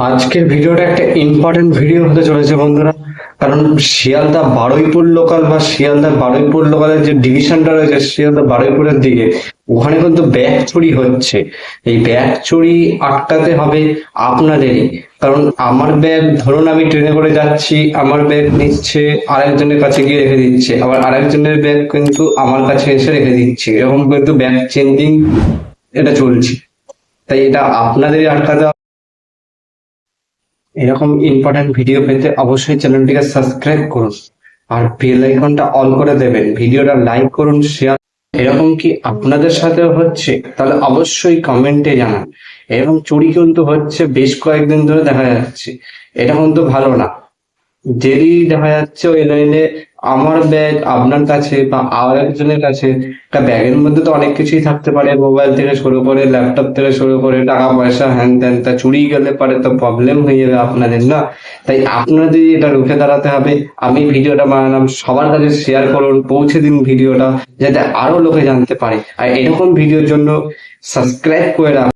আজকের ভিডিওটা একটা ইম্পর্টেন্ট ভিডিও হতে চলেছে বন্ধুরা। কারণ শিয়ালদা বারুইপুর লোকাল বা শিয়ালদা বারুইপুর লোকালের যে ডিভিশনটা রয়েছে শিয়ালদা বারুইপুরের দিকে, ওখানে কিন্তু ব্যাগ চুরি হচ্ছে। এই ব্যাগ চুরি আটকাতে হবে আপনাদেরই। কারণ আমার ব্যাগ, ধরুন আমি ট্রেনে করে যাচ্ছি, আমার ব্যাগ নিচ্ছে আরেকজনের কাছে গিয়ে রেখে দিচ্ছে, আবার আরেকজনের ব্যাগ কিন্তু আমার কাছে এসে রেখে দিচ্ছে, এরকম কিন্তু ব্যাগ চেঞ্জিং এটা চলছে। তাই এটা আপনাদেরই আটকাতে হবে। এরকম ইম্পর্টেন্ট ভিডিও পেতে অবশ্যই চ্যানেলটিকে সাবস্ক্রাইব করুন আর বেল আইকনটা অল করে দেবেন, ভিডিওটা লাইক করুন, শেয়ার। এরকম কি আপনাদের সাথেও হচ্ছে? তাহলে অবশ্যই কমেন্টে জানান। এরকম চুরি কিন্তু হচ্ছে, বেশ কয়েকদিন ধরে দেখা যাচ্ছে। এটা কিন্তু ভালো না। যদি দেখা যাচ্ছে ওই লাইনে আমার ব্যাগ আপনার কাছে বা আর একজনের কাছে, একটা ব্যাগের মধ্যে তো অনেক কিছুই থাকতে পারে, মোবাইল থেকে শুরু করে ল্যাপটপ থেকে শুরু করে টাকা পয়সা হ্যান ত্যান, তা চুরি গেলে পারে তো প্রবলেম হয়ে যাবে আপনাদের, না? তাই আপনাদের এটা রুখে দাঁড়াতে হবে। আমি ভিডিওটা বানালাম, সবার কাছে শেয়ার করুন, পৌঁছে দিন ভিডিওটা, যাতে আরো লোকে জানতে পারে। আর এরকম ভিডিওর জন্য সাবস্ক্রাইব করে রাখুন।